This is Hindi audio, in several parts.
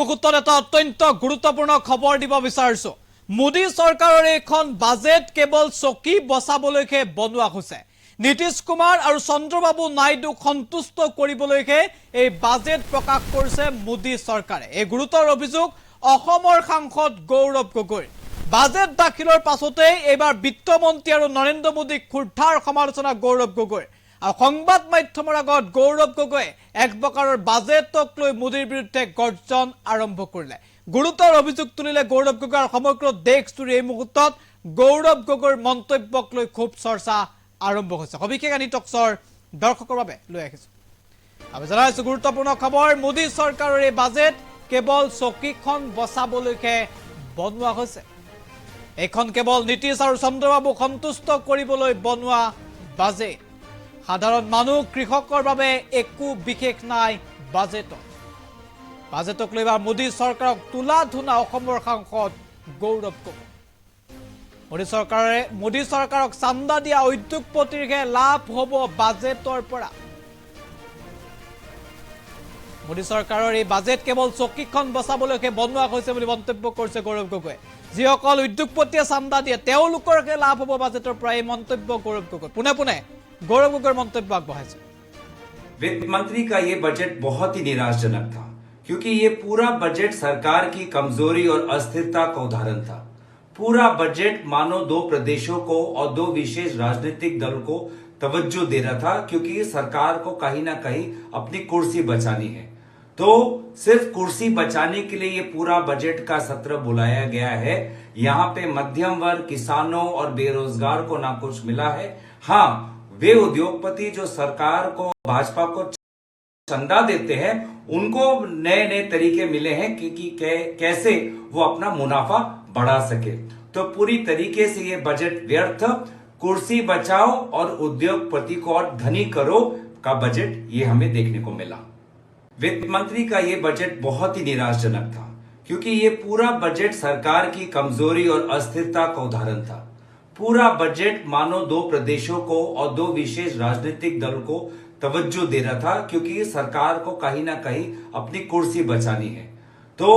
মুহূৰ্তত এটা অত্যন্ত গুৰুত্বপূৰ্ণ খবৰ দিব বিচাৰিছো। মোদী চৰকাৰৰ এখন বাজেট কেৱল চকী বচাবলৈহে বনোৱা হৈছে। নীতিশ কুমাৰ আৰু চন্দ্ৰবাবু নাইডুক সন্তুষ্ট কৰিবলৈহে এই বাজেট প্ৰকাশ কৰিছে মোদী চৰকাৰে। এই গুৰুতৰ অভিযোগ অসমৰ সাংসদ গৌৰৱ গগৈ। বাজেট দাখিলৰ পাছতেই এইবাৰ বিত্তমন্ত্ৰী আৰু নৰেন্দ্ৰ মোদীক ক্ষুদ্ধাৰ সমালোচনা গৌৰৱ গগৈ। আৰু সংবাদ মাধ্যমৰ আগত গৌৰৱ গগৈ এক প্ৰকাৰৰ বাজেটক লৈ মোদীৰ বিৰুদ্ধে গৰ্জন আৰম্ভ কৰিলে। গুৰুতৰ অভিযোগ তুলিলে গৌৰৱ গগৈ আৰু সমগ্ৰ দেশজুৰি এই মুহূৰ্তত গৌৰৱ গগৈৰ মন্তব্যক লৈ খুব চৰ্চা আৰম্ভ হৈছে। সবিশেষ আনি টক্সৰ দৰ্শকৰ বাবে লৈ আহিছো। আমি জনাইছো গুৰুত্বপূৰ্ণ খবৰ, মোদী চৰকাৰৰ এই বাজেট কেৱল চকীখন বচাবলৈহে বনোৱা হৈছে। এইখন কেৱল নীতিশ আৰু চন্দ্ৰবাবুক সন্তুষ্ট কৰিবলৈ বনোৱা বাজেট। সাধাৰণ মানুহ কৃষকৰ বাবে একো বিশেষ নাই বাজেটত। বাজেটক লৈ মোদী চৰকাৰক তোলা ধুনা অসমৰ সাংসদ গৌৰৱ গগৈ। মোদী চৰকাৰক চান্দা দিয়া উদ্যোগপতিৰহে লাভ হ'ব বাজেটৰ পৰা। মোদী চৰকাৰৰ এই বাজেট কেৱল চকীখন বচাবলৈহে বনোৱা হৈছে বুলি মন্তব্য কৰিছে গৌৰৱ গগৈ। যিসকল উদ্যোগপতিয়ে চান্দা দিয়ে তেওঁলোকৰহে লাভ হ'ব বাজেটৰ পৰা, এই মন্তব্য গৌৰৱ গগৈ। পুনে পুনে गौरव गगৈर मंतव्य आगबढ़ाइছে। वित्त मंत्री का ये बजट बहुत ही निराशजनक था, क्योंकि ये पूरा बजट सरकार की कमजोरी और अस्थिरता का उदाहरण था। पूरा बजट मानो दो प्रदेशों को और दो विशेष राजनीतिक दल को तवज्जो दे रहा था, क्योंकि सरकार को कहीं ना कहीं अपनी कुर्सी बचानी है। तो सिर्फ कुर्सी बचाने के लिए ये पूरा बजट का सत्र बुलाया गया है। यहाँ पे मध्यम वर्ग, किसानों और बेरोजगार को ना कुछ मिला है। हाँ, वे उद्योगपति जो सरकार को, भाजपा को चंदा देते हैं, उनको नए नए तरीके मिले हैं कि कैसे वो अपना मुनाफा बढ़ा सके। तो पूरी तरीके से ये बजट व्यर्थ, कुर्सी बचाओ और उद्योगपति को और धनी करो का बजट ये हमें देखने को मिला। वित्त मंत्री का ये बजट बहुत ही निराशजनक था, क्योंकि ये पूरा बजट सरकार की कमजोरी और अस्थिरता का उदाहरण था। पूरा बजट मानो दो प्रदेशों को और दो विशेष राजनीतिक दल को तवज्जो दे रहा था, क्योंकि सरकार को कहीं ना कहीं अपनी कुर्सी बचानी है। तो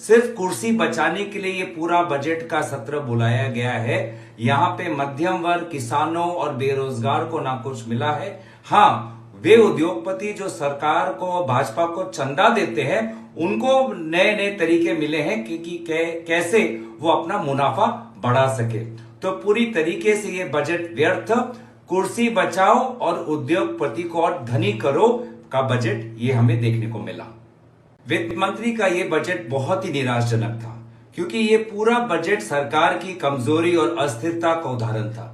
सिर्फ कुर्सी बचाने के लिए ये पूरा बजट का सत्र बुलाया गया है। यहाँ पे मध्यम वर्ग, किसानों और बेरोजगार को ना कुछ मिला है। हाँ, वे उद्योगपति जो सरकार को, भाजपा को चंदा देते हैं, उनको नए नए तरीके मिले हैं कि कैसे वो अपना मुनाफा बढ़ा सके। तो पूरी तरीके से ये बजट व्यर्थ, कुर्सी बचाओ और उद्योगपति को और धनी करो का बजट ये हमें देखने को मिला। वित्त मंत्री का ये बजट बहुत ही निराशजनक था, क्योंकि ये पूरा बजट सरकार की कमजोरी और अस्थिरता का उदाहरण था।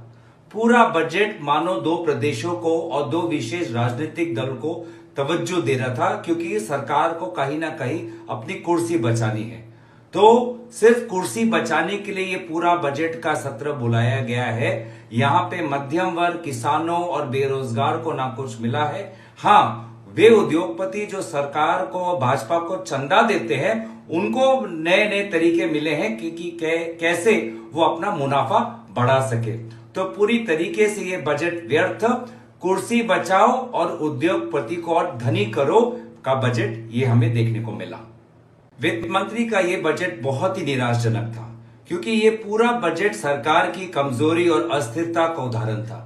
पूरा बजट मानो दो प्रदेशों को और दो विशेष राजनीतिक दल को तवज्जो दे रहा था, क्योंकि सरकार को कहीं ना कहीं अपनी कुर्सी बचानी है। तो सिर्फ कुर्सी बचाने के लिए ये पूरा बजट का सत्र बुलाया गया है। यहाँ पे मध्यम वर्ग, किसानों और बेरोजगार को ना कुछ मिला है। हाँ, वे उद्योगपति जो सरकार को, भाजपा को चंदा देते हैं, उनको नए नए तरीके मिले हैं कि कैसे वो अपना मुनाफा बढ़ा सके। तो पूरी तरीके से ये बजट व्यर्थ, कुर्सी बचाओ और उद्योगपति को और धनी करो का बजट ये हमें देखने को मिला। वित्त मंत्री का ये बजट बहुत ही निराशजनक था, क्योंकि ये पूरा बजट सरकार की कमजोरी और अस्थिरता का उदाहरण था।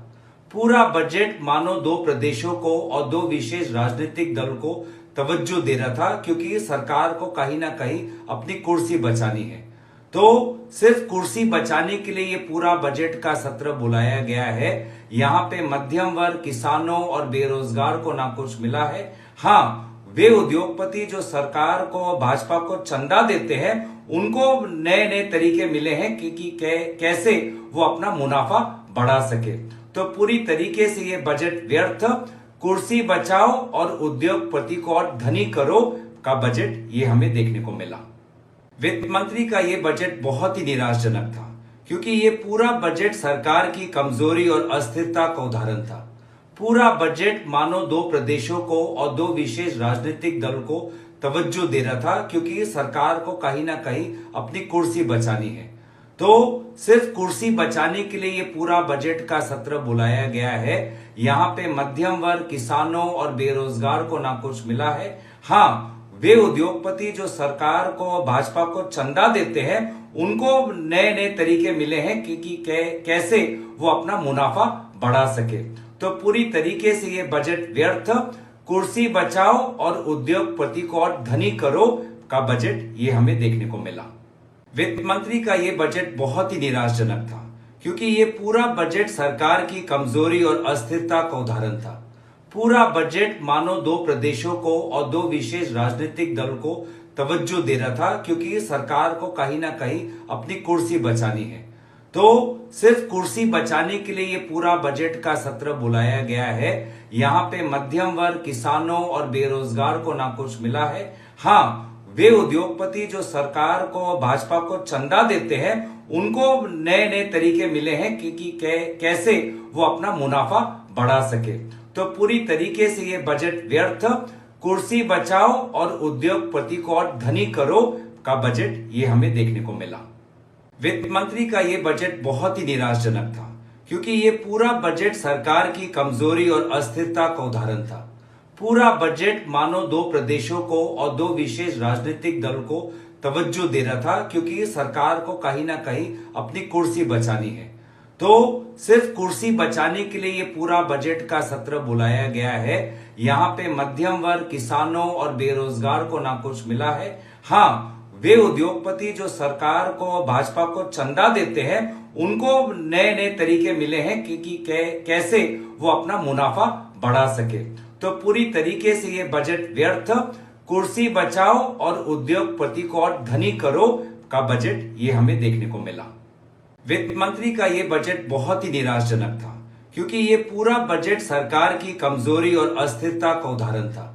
पूरा बजट मानो दो प्रदेशों को और दो विशेष राजनीतिक दल को तवज्जो दे रहा था, क्योंकि सरकार को कहीं ना कहीं अपनी कुर्सी बचानी है। तो सिर्फ कुर्सी बचाने के लिए ये पूरा बजट का सत्र बुलाया गया है। यहाँ पे मध्यम वर्ग, किसानों और बेरोजगार को ना कुछ मिला है। हाँ, वे उद्योगपति जो सरकार को, भाजपा को चंदा देते हैं, उनको नए नए तरीके मिले हैं कि कैसे वो अपना मुनाफा बढ़ा सके। तो पूरी तरीके से ये बजट व्यर्थ, कुर्सी बचाओ और उद्योगपति को और धनी करो का बजट ये हमें देखने को मिला। वित्त मंत्री का ये बजट बहुत ही निराशजनक था, क्योंकि ये पूरा बजट सरकार की कमजोरी और अस्थिरता का उदाहरण था। पूरा बजट मानो दो प्रदेशों को और दो विशेष राजनीतिक दल को तवज्जो दे रहा था, क्योंकि सरकार को कहीं ना कहीं अपनी कुर्सी बचानी है। तो सिर्फ कुर्सी बचाने के लिए ये पूरा बजट का सत्र बुलाया गया है। यहाँ पे मध्यम वर्ग, किसानों और बेरोजगार को ना कुछ मिला है। हाँ, वे उद्योगपति जो सरकार को, भाजपा को चंदा देते हैं, उनको नए नए तरीके मिले हैं कि कैसे वो अपना मुनाफा बढ़ा सके। तो पूरी तरीके से ये बजट व्यर्थ, कुर्सी बचाओ और उद्योगपति को और धनी करो का बजट ये हमें देखने को मिला। वित्त मंत्री का ये बजट बहुत ही निराशाजनक था, क्योंकि ये पूरा बजट सरकार की कमजोरी और अस्थिरता का उदाहरण था। पूरा बजट मानो दो प्रदेशों को और दो विशेष राजनीतिक दल को तवज्जो दे रहा था, क्योंकि सरकार को कहीं ना कहीं अपनी कुर्सी बचानी है। तो सिर्फ कुर्सी बचाने के लिए ये पूरा बजट का सत्र बुलाया गया है। यहाँ पे मध्यम वर्ग, किसानों और बेरोजगार को ना कुछ मिला है। हाँ, वे उद्योगपति जो सरकार को, भाजपा को चंदा देते हैं, उनको नए नए तरीके मिले हैं कि कैसे वो अपना मुनाफा बढ़ा सके। तो पूरी तरीके से ये बजट व्यर्थ, कुर्सी बचाओ और उद्योगपति को और धनी करो का बजट ये हमें देखने को मिला। वित्त मंत्री का ये बजट बहुत ही निराशाजनक था, क्योंकि ये पूरा बजट सरकार की कमजोरी और अस्थिरता का उदाहरण था। पूरा बजट मानो दो प्रदेशों को और दो विशेष राजनीतिक दल को तवज्जो दे रहा था, क्योंकि सरकार को कहीं ना कहीं अपनी कुर्सी बचानी है। तो सिर्फ कुर्सी बचाने के लिए ये पूरा बजट का सत्र बुलाया गया है। यहाँ पे मध्यम वर्ग, किसानों और बेरोजगार को ना कुछ मिला है। हाँ, वे उद्योगपति जो सरकार को, भाजपा को चंदा देते हैं, उनको नए नए तरीके मिले हैं कि कैसे वो अपना मुनाफा बढ़ा सके। तो पूरी तरीके से ये बजट व्यर्थ, कुर्सी बचाओ और उद्योगपति को और धनी करो का बजट ये हमें देखने को मिला। वित्त मंत्री का ये बजट बहुत ही निराशाजनक था, क्योंकि ये पूरा बजट सरकार की कमजोरी और अस्थिरता का उदाहरण था।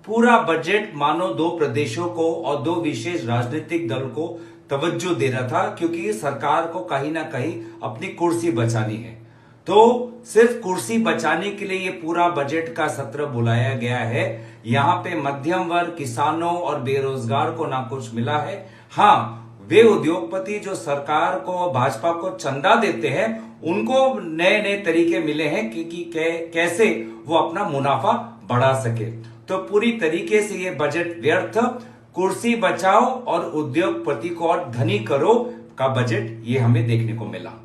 पूरा बजट मानो दो प्रदेशों को और दो विशेष राजनीतिक दल को तवज्जो दे रहा था, क्योंकि सरकार को कहीं ना कहीं अपनी कुर्सी बचानी है। तो सिर्फ कुर्सी बचाने के लिए ये पूरा बजट का सत्र बुलाया गया है। यहाँ पे मध्यम वर्ग, किसानों और बेरोजगार को ना कुछ मिला है। हाँ, वे उद्योगपति जो सरकार को, भाजपा को चंदा देते हैं, उनको नए नए तरीके मिले हैं कि कैसे वो अपना मुनाफा बढ़ा सके। तो पूरी तरीके से ये बजट व्यर्थ, कुर्सी बचाओ और उद्योगपति को और धनी करो का बजट ये हमें देखने को मिला।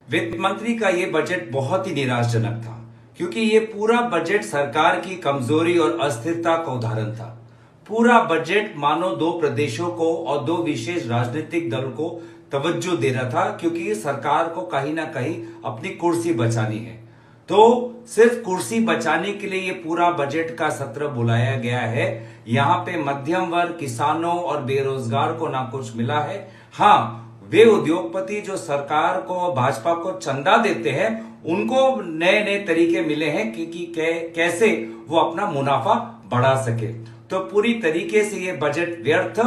वित्त मंत्री का ये बजट बहुत ही निराशाजनक था, क्योंकि ये पूरा बजट सरकार की कमजोरी और अस्थिरता का उदाहरण था। पूरा बजट मानो दो प्रदेशों को और दो विशेष राजनीतिक दल को तवज्जो दे रहा था, क्योंकि सरकार को कहीं ना कहीं अपनी कुर्सी बचानी है। तो सिर्फ कुर्सी बचाने के लिए ये पूरा बजट का सत्र बुलाया गया है। यहाँ पे मध्यम वर्ग, किसानों और बेरोजगार को ना कुछ मिला है। हाँ, वे उद्योगपति जो सरकार को, भाजपा को चंदा देते हैं, उनको नए नए तरीके मिले हैं कि कैसे वो अपना मुनाफा बढ़ा सके। तो पूरी तरीके से ये बजट व्यर्थ,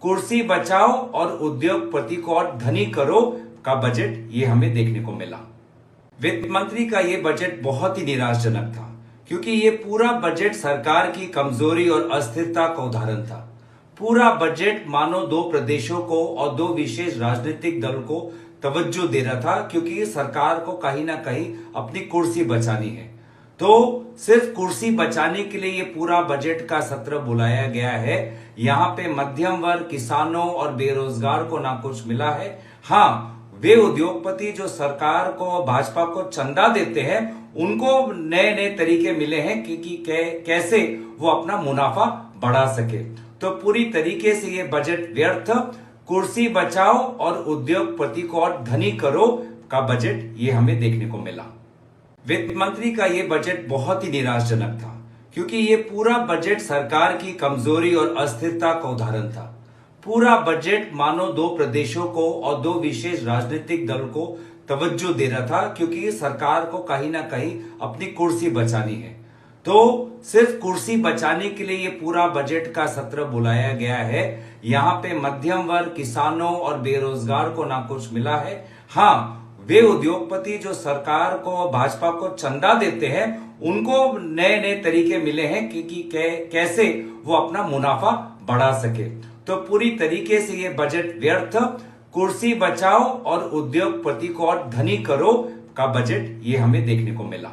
कुर्सी बचाओ और उद्योगपति को और धनी करो का बजट ये हमें देखने को मिला। वित्त मंत्री का ये बजट बहुत ही निराशाजनक था, क्योंकि ये पूरा बजट सरकार की कमजोरी और अस्थिरता का उदाहरण था। पूरा बजट मानो दो प्रदेशों को और दो विशेष राजनीतिक दल को तवज्जो दे रहा था, क्योंकि सरकार को कहीं ना कहीं अपनी कुर्सी बचानी है। तो सिर्फ कुर्सी बचाने के लिए ये पूरा बजट का सत्र बुलाया गया है। यहाँ पे मध्यम वर्ग, किसानों और बेरोजगार को ना कुछ मिला है। हाँ, वे उद्योगपति जो सरकार को, भाजपा को चंदा देते हैं, उनको नए नए तरीके मिले हैं कि कैसे वो अपना मुनाफा बढ़ा सके। तो पूरी तरीके से ये बजट व्यर्थ, कुर्सी बचाओ और उद्योगपति को और धनी करो का बजट ये हमें देखने को मिला। वित्त मंत्री का ये बजट बहुत ही निराशाजनक था, क्योंकि ये पूरा बजट सरकार की कमजोरी और अस्थिरता का उदाहरण था। पूरा बजट मानो दो प्रदेशों को और दो विशेष राजनीतिक दल को तवज्जो दे रहा था, क्योंकि सरकार को कहीं ना कहीं अपनी कुर्सी बचानी है। तो सिर्फ कुर्सी बचाने के लिए ये पूरा बजट का सत्र बुलाया गया है। यहाँ पे मध्यम वर्ग, किसानों और बेरोजगार को ना कुछ मिला है। हाँ, वे उद्योगपति जो सरकार को, भाजपा को चंदा देते हैं, उनको नए नए तरीके मिले हैं कि कैसे वो अपना मुनाफा बढ़ा सके। तो पूरी तरीके से ये बजट व्यर्थ, कुर्सी बचाओ और उद्योगपति को और धनी करो का बजट ये हमें देखने को मिला।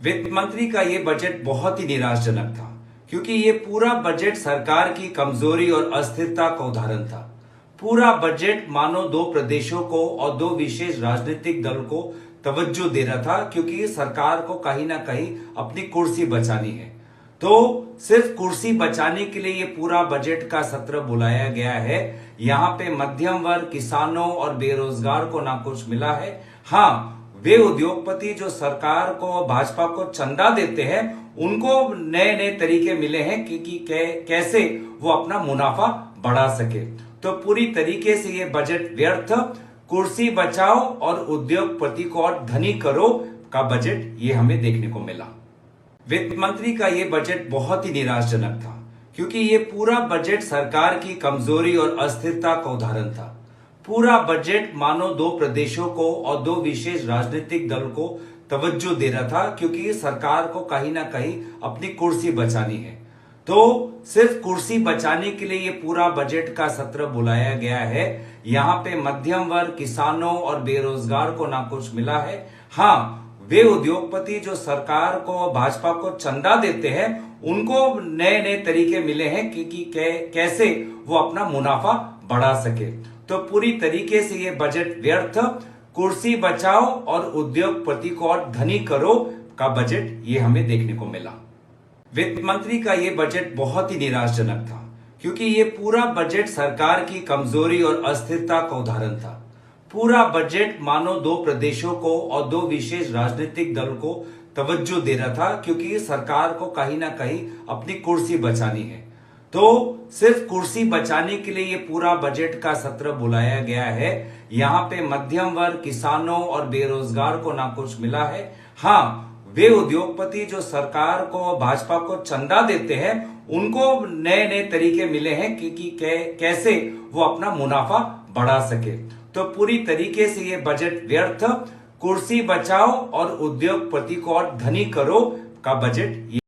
वित्त मंत्री का ये बजट बहुत ही निराशाजनक था, क्योंकि ये पूरा बजट सरकार की कमजोरी और अस्थिरता का उदाहरण था। पूरा बजट मानो दो प्रदेशों को और दो विशेष राजनीतिक दल को तवज्जो दे रहा था, क्योंकि सरकार को कहीं ना कहीं अपनी कुर्सी बचानी है। तो सिर्फ कुर्सी बचाने के लिए ये पूरा बजट का सत्र बुलाया गया है। यहाँ पे मध्यम वर्ग, किसानों और बेरोजगार को ना कुछ मिला है। हाँ, वे उद्योगपति जो सरकार को, भाजपा को चंदा देते हैं, उनको नए नए तरीके मिले हैं कि कैसे वो अपना मुनाफा बढ़ा सके। तो पूरी तरीके से ये बजट व्यर्थ, कुर्सी बचाओ और उद्योगपति को और धनी करो का बजट ये हमें देखने को मिला। वित्त मंत्री का ये बजट बहुत ही निराशाजनक था, क्योंकि ये पूरा बजट सरकार की कमजोरी और अस्थिरता का उदाहरण था। पूरा बजट मानो दो प्रदेशों को और दो विशेष राजनीतिक दल को तवज्जो दे रहा था, क्योंकि सरकार को कहीं ना कहीं अपनी कुर्सी बचानी है। तो सिर्फ कुर्सी बचाने के लिए ये पूरा बजट का सत्र बुलाया गया है। यहाँ पे मध्यम वर्ग, किसानों और बेरोजगार को ना कुछ मिला है। हाँ, वे उद्योगपति जो सरकार को, भाजपा को चंदा देते हैं, उनको नए नए तरीके मिले हैं कि कैसे वो अपना मुनाफा बढ़ा सके। तो पूरी तरीके से ये बजट व्यर्थ, कुर्सी बचाओ और उद्योगपति को और धनी करो का बजट ये हमें देखने को मिला। वित्त मंत्री का ये बजट बहुत ही निराशाजनक था, क्योंकि ये पूरा बजट सरकार की कमजोरी और अस्थिरता का उदाहरण था। पूरा बजट मानो दो प्रदेशों को और दो विशेष राजनीतिक दल को तवज्जो दे रहा था, क्योंकि सरकार को कहीं ना कहीं अपनी कुर्सी बचानी है। तो सिर्फ कुर्सी बचाने के लिए ये पूरा बजट का सत्र बुलाया गया है। यहाँ पे मध्यम वर्ग, किसानों और बेरोजगार को ना कुछ मिला है। हाँ, वे उद्योगपति जो सरकार को, भाजपा को चंदा देते हैं, उनको नए नए तरीके मिले हैं कि कैसे वो अपना मुनाफा बढ़ा सके। तो पूरी तरीके से ये बजट व्यर्थ, कुर्सी बचाओ और उद्योगपति को और धनी करो का बजट